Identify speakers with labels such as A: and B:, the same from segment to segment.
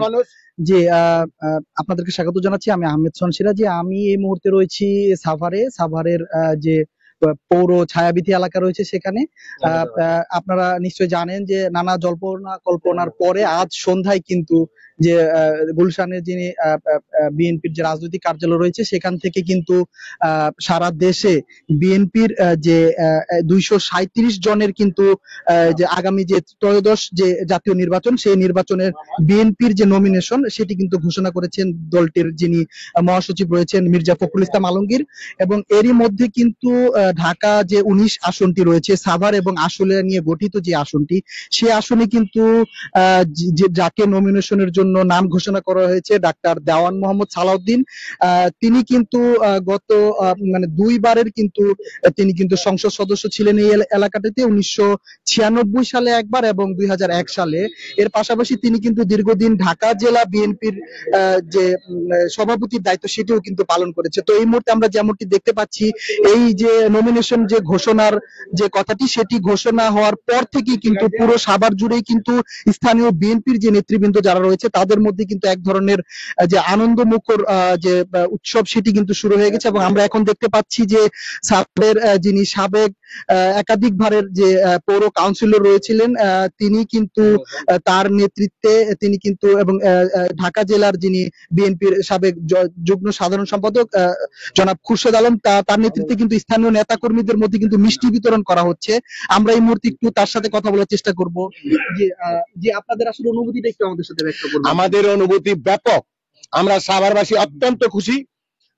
A: মানুষ। জি, আপনাদেরকে স্বাগত জানাচ্ছি। আমি আহমেদ সনসিরাজি। আমি এই মুহূর্তে রয়েছি সাভারের যে পৌর ছায়াবীথি এলাকা রয়েছে সেখানে। আপনারা নিশ্চয়ই জানেন যে নানা জল্পনা কল্পনার পরে আজ সন্ধ্যায় কিন্তু যে গুলশানের যিনি বিএনপির যে রাজনৈতিক কার্যালয় রয়েছে সেখান থেকে কিন্তু সারা দেশে বিএনপির যে 237 জনের কিন্তু যে আগামী যে ত্রয়োদশ যে জাতীয় নির্বাচন সেই নির্বাচনের বিএনপির যে নমিনেশন সেটি কিন্তু ঘোষণা করেছেন দলটির যিনি মহাসচিব রয়েছেন মির্জা ফখরুল ইসলাম আলমগীর। এবং এরই মধ্যে কিন্তু ঢাকা যে 19 আসনটি রয়েছে সাভার এবং আশুলিয়া নিয়ে গঠিত যে আসনটি সেই আসনে কিন্তু যাকে নমিনেশনের জন্য নাম ঘোষণা করা হয়েছে ডাক্তার দেওয়ান মোহাম্মদ সালাউদ্দিন। তিনি কিন্তু গত মানে দুইবারের কিন্তু তিনি কিন্তু সংসদ সদস্য ছিলেন এই এলাকাটিতে, 1996 সালে একবার এবং 2001 সালে। এর পাশাপাশি তিনি কিন্তু দীর্ঘদিন ঢাকা জেলা বিএনপির যে সভাপতির দায়িত্ব সেটিও কিন্তু পালন করেছে। তো এই মুহূর্তে আমরা যেমনটি দেখতে পাচ্ছি এই যে নমিনেশন যে ঘোষণার যে কথাটি সেটি ঘোষণা হওয়ার পর থেকেই কিন্তু পুরো সাভার জুড়েই কিন্তু স্থানীয় বিএনপির যে নেতৃবৃন্দ যারা রয়েছে তাদের মধ্যে কিন্তু এক ধরনের যে আনন্দমুখর যে উৎসব সেটি কিন্তু শুরু হয়ে গেছে। এবং আমরা এখন দেখতে পাচ্ছি যে সাভারের যিনি সাবেক একাধিকবারের যে পৌর কাউন্সিলর রয়েছিলেন তিনি কিন্তু তার নেতৃত্বে তিনি কিন্তু এবং ঢাকা জেলার যিনি বিএনপির সাবেক যুগ্ম সাধারণ সম্পাদক জনাব খুরশেদ আলম তার নেতৃত্বে কিন্তু স্থানীয় নেতা কর্মীদের মধ্যে কিন্তু মিষ্টি বিতরণ করা হচ্ছে। আমরা এই মুহূর্তে একটু তার সাথে কথা বলার চেষ্টা করব। যে আপনাদের আসলে অনুভূতিটা একটু আমাদের সাথে ব্যক্ত করবেন। আমাদের অনুভূতি ব্যাপক। আমরা সাভারবাসী অত্যন্ত খুশি।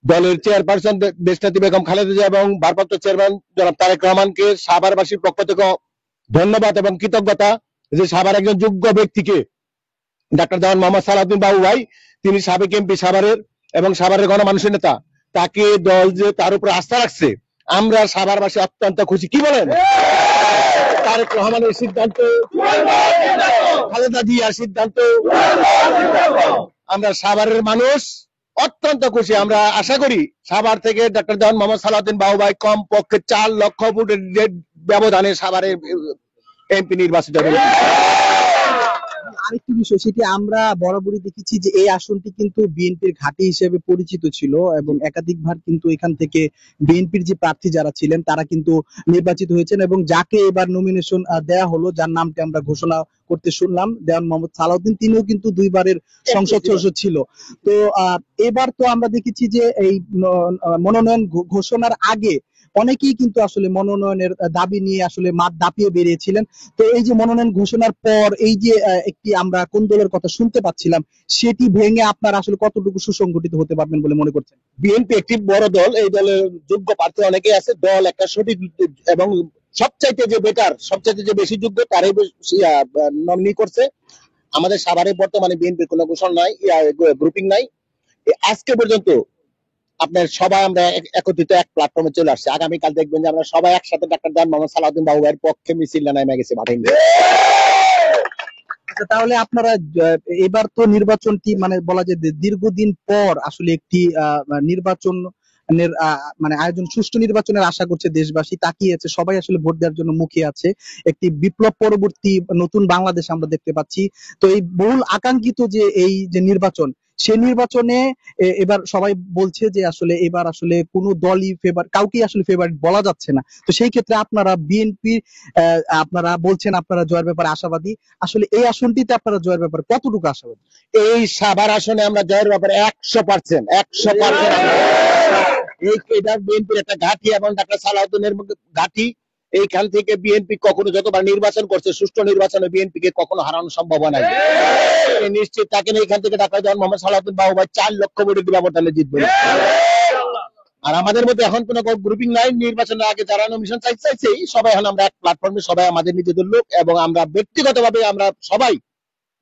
A: দলের চেয়ারপারসন দেশনেত্রী বেগম খালেদা জিয়া এবং ভারপ্রাপ্ত চেয়ারম্যান জনাব তারেক রহমানকে সাভারবাসীর পক্ষ থেকে ধন্যবাদ এবং কৃতজ্ঞতা যে সাভার একজন যোগ্য ব্যক্তিকে ডাক্তার দেওয়ান মোহাম্মদ সালাউদ্দিন বাবু ভাই, তিনি সাবেক এমপি সাভারের এবং সাভারের গণমানুষের নেতা, তাকে দল যে তার উপর আস্থা রাখছে আমরা সাভারবাসী অত্যন্ত খুশি। কি বলেন? তারেক রহমানের সিদ্ধান্ত, খালেদা জিয়ার সিদ্ধান্ত, আমরা সাভারের মানুষ অত্যন্ত খুশি। আমরা আশা করি সাভার থেকে ডাক্তার দেওয়ান মোহাম্মদ সালাউদ্দিন বাবু ভাই কম পক্ষে 4 লক্ষ ভোটের ব্যবধানে সাভারে এমপি নির্বাচিত হবে। আরেকটি বিষয়, সেটি আমরা বরাবরই দেখেছি যে এই আসনটি কিন্তু বিএনপির ঘাঁটি হিসেবে পরিচিত ছিল এবং একাধিকবার কিন্তু এখান থেকে বিএনপির যে প্রার্থী যারা ছিলেন তারা কিন্তু নির্বাচিত হয়েছেন এবং যাকে এবার নমিনেশন দেয়া হলো, যার নামটি আমরা ঘোষণা করতে শুনলাম দেওয়ান মোহাম্মদ সালাউদ্দিন, তিনিও কিন্তু দুইবারের সংসদ সদস্য ছিল। তো এবার তো আমরা দেখেছি যে এই মনোনয়ন ঘোষণার আগে অনেকেই কিন্তু আসলে মনোনয়নের দাবি নিয়ে আসলে মাঠ দাপিয়ে বেরিয়েছিলেন। তো এই যে মনোনয়ন ঘোষণার পর এই যে একটি আমরা কোন দলের কথা শুনতে পাচ্ছিলাম সেটি ভেঙে আপনারা আসলে কতটুকু সুসংগঠিত হতে পারবেন বলে মনে করছেন? বিএনপি একটি বড় দল, এই দলের যোগ্য প্রার্থী অনেকেই আছে, দল একটা সঠিক এবং সবচাইতে যে বেটার, সবচাইতে যে বেশি যোগ্য তারাই নমিনি করছে। আমাদের সাভারে বর্তমানে বিএনপির কোনো ঘোষণা নাই, গ্রুপিং নাই আজকে পর্যন্ত। আপনার সবাই আমরা একত্রিত এক প্ল্যাটফর্মে চলে আসছে। আগামীকাল দেখবেন যে আমরা সবাই একসাথে ডাক্তার দেওয়ান মোহাম্মদ সালাউদ্দিন বাবু ভাইয়ের পক্ষে মিছিল নেমে গেছে মাঠে। আচ্ছা, তাহলে আপনারা এবার তো নির্বাচনটি মানে বলা যায় দীর্ঘদিন পর আসলে একটি নির্বাচন মানে আয়োজন, সুষ্ঠু নির্বাচনের আশা করছে দেশবাসী, তাকিয়ে আছে, সবাই আসলে ভোট দেওয়ার জন্য মুখিয়ে আছে। একটি বিপ্লব পরবর্তী নতুন বাংলাদেশ আমরা দেখতে পাচ্ছি। তো এই বহুল আকাঙ্ক্ষিত যে এই যে নির্বাচন, সেই নির্বাচনে এবার সবাই বলছে যে আসলে এবার আসলে কোনো দলই কাউকেই আসলে ফেভারিট বলা যাচ্ছে না। তো সেই ক্ষেত্রে আপনারা বিএনপি আপনারা বলছেন আপনারা জয়ের ব্যাপারে আশাবাদী, আসলে এই আসনটিতে আপনারা জয়ের ব্যাপারে কতটুকু আশাবাদী? এই সাভার আসনে আমরা জয়ের ব্যাপারে 100%। এটা বিএনপির একটা ঘাঁটি এবং ডাক্তার সালাউদ্দিনের ঘাঁটি। এইখান থেকে বিএনপি কখনো যতবার নির্বাচন করছে সুষ্ঠু নির্বাচনে বিএনপি কে কখনো হারানো সম্ভব নাই। নিশ্চিত থাকেন এইখান থেকে ডাক্তার দেওয়ান মোহাম্মদ সালাউদ্দিন বাবু ভাই 4 লক্ষ ভোটের ব্যবধানে জিতবে। আর আমাদের মধ্যে এখন কোনো গ্রুপিং নাই। নির্বাচনের আগে যারা নমিনেশন চাইছে সবাই এখন আমরা এক প্ল্যাটফর্মে, সবাই আমাদের নিজেদের লোক এবং আমরা ব্যক্তিগতভাবে আমরা সবাই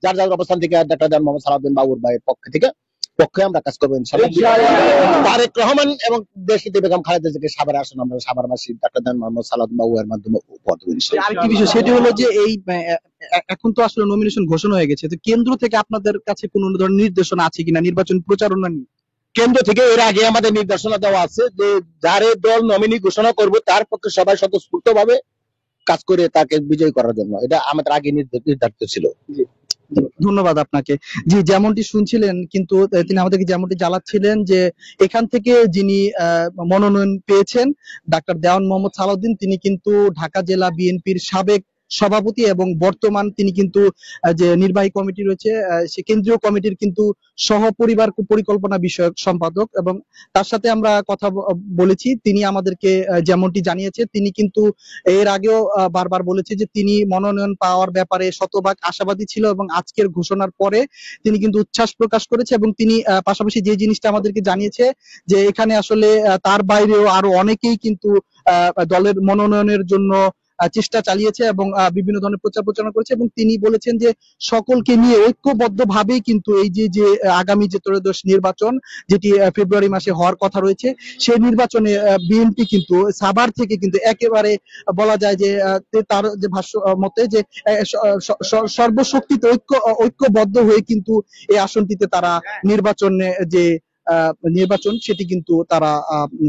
A: যার যার অবস্থান থেকে ডাক্তার দেওয়ান মোহাম্মদ সালাউদ্দিন বাবুর ভাইয়ের পক্ষে আমরা কাজ করবো ইনশাআল্লাহ। তারেক রহমান এবং দেশনেত্রী বেগম খালেদা জিয়াকে সাভারে আসুন আমরা সাভারবাসী ডাক্তার দেওয়ান মোহাম্মদ সালাউদ্দিন বাবুর মাধ্যমে উপহার দেব ইনশাআল্লাহ। আরেকটি বিষয়, সেটি হলো যে এই এখন তো আসলে নমিনেশন ঘোষণা হয়ে গেছে, তো কেন্দ্র থেকে আপনাদের কাছে কোনো ধরনের নির্দেশনা আছে কিনা নির্বাচন প্রচারণা নিয়ে? কেন্দ্র থেকে এর আগে আমাদের নির্দেশনা দেওয়া আছে যে যারে দল নমিনি ঘোষণা করবে তার পক্ষে সবাই স্বতঃস্ফূর্ত ভাবে কাজ করে তাকে বিজয়ী করার জন্য, এটা আমাদের আগে নির্ধারিত ছিল। ধন্যবাদ আপনাকে। জি, যেমনটি শুনছিলেন কিন্তু তিনি আমাদেরকে যেমনটি জানাচ্ছিলেন যে এখান থেকে যিনি মনোনয়ন পেয়েছেন ডাক্তার দেওয়ান মোহাম্মদ সালাউদ্দিন, তিনি কিন্তু ঢাকা জেলা বিএনপির সাবেক সভাপতি এবং বর্তমান তিনি কিন্তু যে নির্বাহী কমিটি রয়েছে সে কেন্দ্রীয় কমিটির কিন্তু সহপরিবার পরিকল্পনা বিষয়ক সম্পাদক। এবং তার সাথে আমরা কথা বলেছি, তিনি আমাদেরকে যেমনটি জানিয়েছে তিনি কিন্তু এর আগেও বারবার বলেছে যে তিনি মনোনয়ন পাওয়ার ব্যাপারে শতভাগ আশাবাদী ছিল এবং আজকের ঘোষণার পরে তিনি কিন্তু উচ্ছ্বাস প্রকাশ করেছে। এবং তিনি পাশাপাশি যে জিনিসটা আমাদেরকে জানিয়েছে যে এখানে আসলে তার বাইরেও আরো অনেকেই কিন্তু দলের মনোনয়নের জন্য চেষ্টা চালিয়েছে এবং বিভিন্ন ধরনের প্রচার প্রচারণা করেছে। এবং তিনি বলেছেন যে সকলকে নিয়ে ঐক্যবদ্ধভাবেই কিন্তু এই যে যে আগামী যে ত্রয়োদশ নির্বাচন যেটি ফেব্রুয়ারি মাসে হওয়ার কথা রয়েছে, সেই নির্বাচনে বিএনপি কিন্তু সাভার থেকে কিন্তু একেবারে বলা যায় যে তার যে ভাষ্য মতে যে সর্বশক্তিতে ঐক্যবদ্ধ হয়ে কিন্তু এই আসনটিতে তারা নির্বাচনে যে নির্বাচন সেটি কিন্তু তারা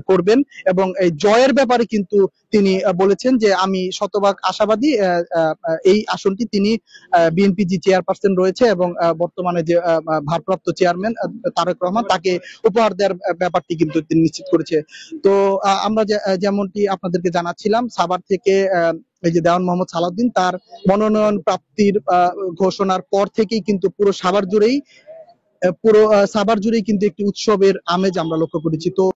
A: করবেন। এবং এই জয়ের ব্যাপারে কিন্তু তিনি বলেছেন যে আমি শতভাগ আশাবাদী এই আসনটি তিনি বিএনপি যে চেয়ারপারসন রয়েছে এবং বর্তমানে যে ভারপ্রাপ্ত চেয়ারম্যান তারেক রহমান তাকে উপহার দেওয়ার ব্যাপারটি কিন্তু তিনি নিশ্চিত করেছে। তো আমরা যেমনটি আপনাদেরকে জানাচ্ছিলাম সাভার থেকে এই যে দেওয়ান মোহাম্মদ সালাউদ্দিন তার মনোনয়ন প্রাপ্তির ঘোষণার পর থেকেই কিন্তু পুরো সাভার জুড়েই কিন্তু একটি উৎসবের আমেজ আমরা লক্ষ্য করেছি। তো